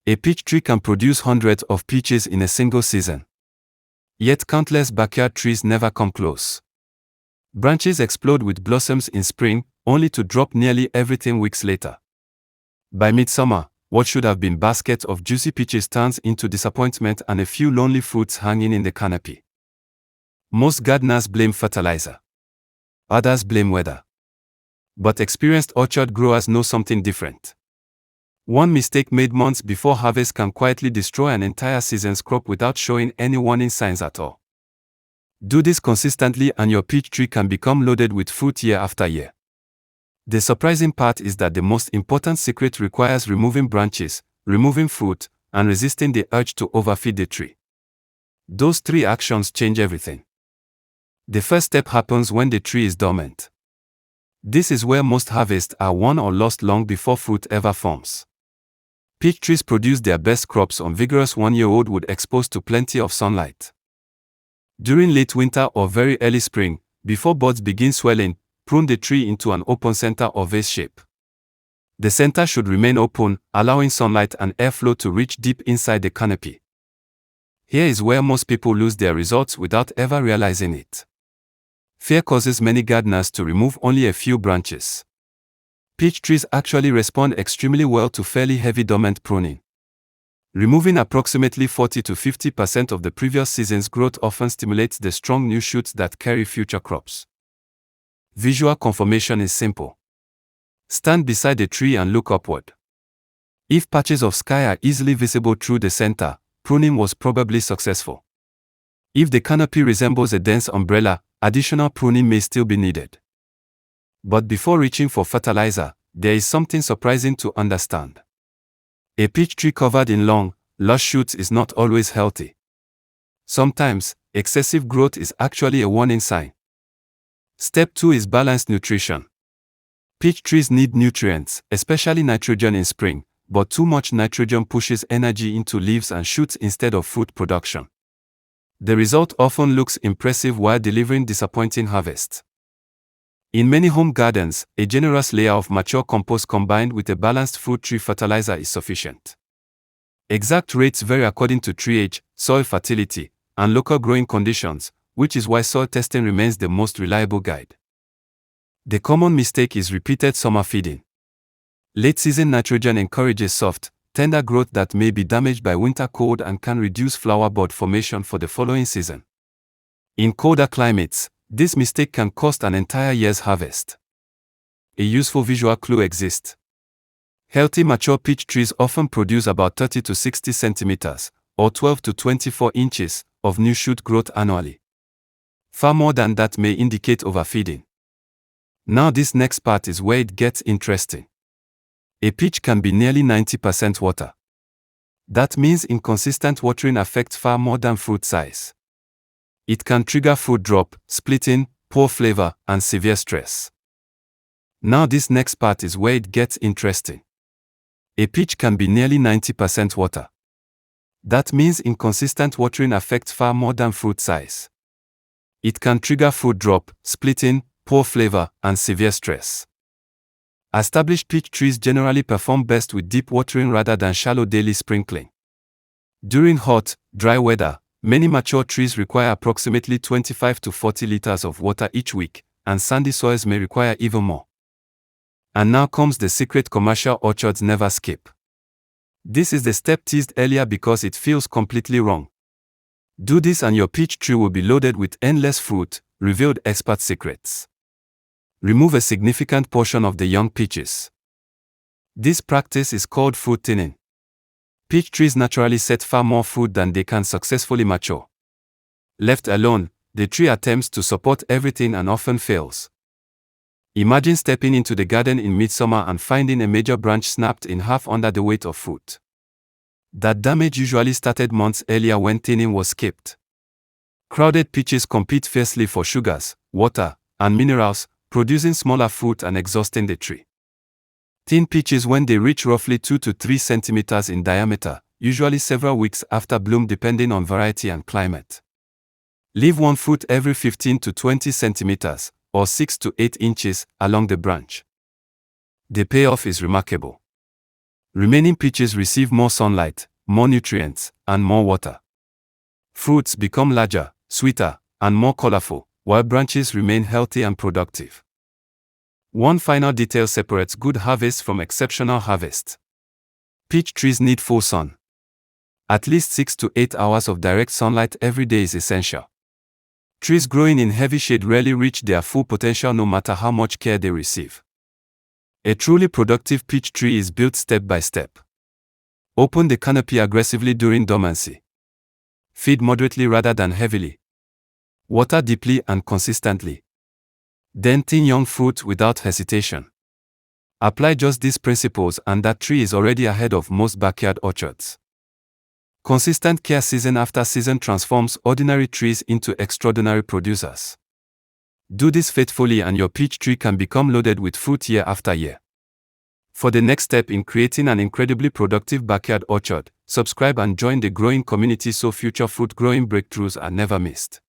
A peach tree can produce hundreds of peaches in a single season. Yet countless backyard trees never come close. Branches explode with blossoms in spring, only to drop nearly everything weeks later. By midsummer, what should have been baskets of juicy peaches turns into disappointment and a few lonely fruits hanging in the canopy. Most gardeners blame fertilizer. Others blame weather. But experienced orchard growers know something different. One mistake made months before harvest can quietly destroy an entire season's crop without showing any warning signs at all. Do this consistently and your peach tree can become loaded with fruit year after year. The surprising part is that the most important secret requires removing branches, removing fruit, and resisting the urge to overfeed the tree. Those three actions change everything. The first step happens when the tree is dormant. This is where most harvests are won or lost long before fruit ever forms. Peach trees produce their best crops on vigorous one-year-old wood exposed to plenty of sunlight. During late winter or very early spring, before buds begin swelling, prune the tree into an open center or vase shape. The center should remain open, allowing sunlight and airflow to reach deep inside the canopy. Here is where most people lose their results without ever realizing it. Fear causes many gardeners to remove only a few branches. Peach trees actually respond extremely well to fairly heavy dormant pruning. Removing approximately 40 to 50% of the previous season's growth often stimulates the strong new shoots that carry future crops. Visual confirmation is simple. Stand beside the tree and look upward. If patches of sky are easily visible through the center, pruning was probably successful. If the canopy resembles a dense umbrella, additional pruning may still be needed. But before reaching for fertilizer, there is something surprising to understand. A peach tree covered in long, lush shoots is not always healthy. Sometimes, excessive growth is actually a warning sign. Step 2 is balanced nutrition. Peach trees need nutrients, especially nitrogen in spring, but too much nitrogen pushes energy into leaves and shoots instead of fruit production. The result often looks impressive while delivering disappointing harvests. In many home gardens, a generous layer of mature compost combined with a balanced fruit tree fertilizer is sufficient. Exact rates vary according to tree age, soil fertility, and local growing conditions, which is why soil testing remains the most reliable guide. The common mistake is repeated summer feeding. Late-season nitrogen encourages soft, tender growth that may be damaged by winter cold and can reduce flower bud formation for the following season. In colder climates, this mistake can cost an entire year's harvest. A useful visual clue exists. Healthy mature peach trees often produce about 30 to 60 centimeters, or 12 to 24 inches, of new shoot growth annually. Far more than that may indicate overfeeding. Now this next part is where it gets interesting. A peach can be nearly 90% water. That means inconsistent watering affects far more than fruit size. It can trigger fruit drop, splitting, poor flavor, and severe stress. Now this next part is where it gets interesting. A peach can be nearly 90% water. That means inconsistent watering affects far more than fruit size. It can trigger fruit drop, splitting, poor flavor, and severe stress. Established peach trees generally perform best with deep watering rather than shallow daily sprinkling. During hot, dry weather, many mature trees require approximately 25 to 40 liters of water each week, and sandy soils may require even more. And now comes the secret commercial orchards never skip. This is the step teased earlier because it feels completely wrong. Do this and your peach tree will be loaded with endless fruit, revealed expert secrets. Remove a significant portion of the young peaches. This practice is called fruit thinning. Peach trees naturally set far more fruit than they can successfully mature. Left alone, the tree attempts to support everything and often fails. Imagine stepping into the garden in midsummer and finding a major branch snapped in half under the weight of fruit. That damage usually started months earlier when thinning was skipped. Crowded peaches compete fiercely for sugars, water, and minerals, producing smaller fruit and exhausting the tree. Thin peaches when they reach roughly 2 to 3 centimeters in diameter, usually several weeks after bloom depending on variety and climate. Leave one fruit every 15 to 20 centimeters, or 6 to 8 inches, along the branch. The payoff is remarkable. Remaining peaches receive more sunlight, more nutrients, and more water. Fruits become larger, sweeter, and more colorful, while branches remain healthy and productive. One final detail separates good harvest from exceptional harvest. Peach trees need full sun. At least 6 to 8 hours of direct sunlight every day is essential. Trees growing in heavy shade rarely reach their full potential no matter how much care they receive. A truly productive peach tree is built step by step. Open the canopy aggressively during dormancy. Feed moderately rather than heavily. Water deeply and consistently. Then thin young fruit without hesitation. Apply just these principles and that tree is already ahead of most backyard orchards. Consistent care season after season transforms ordinary trees into extraordinary producers. Do this faithfully and your peach tree can become loaded with fruit year after year. For the next step in creating an incredibly productive backyard orchard, subscribe and join the growing community so future fruit growing breakthroughs are never missed.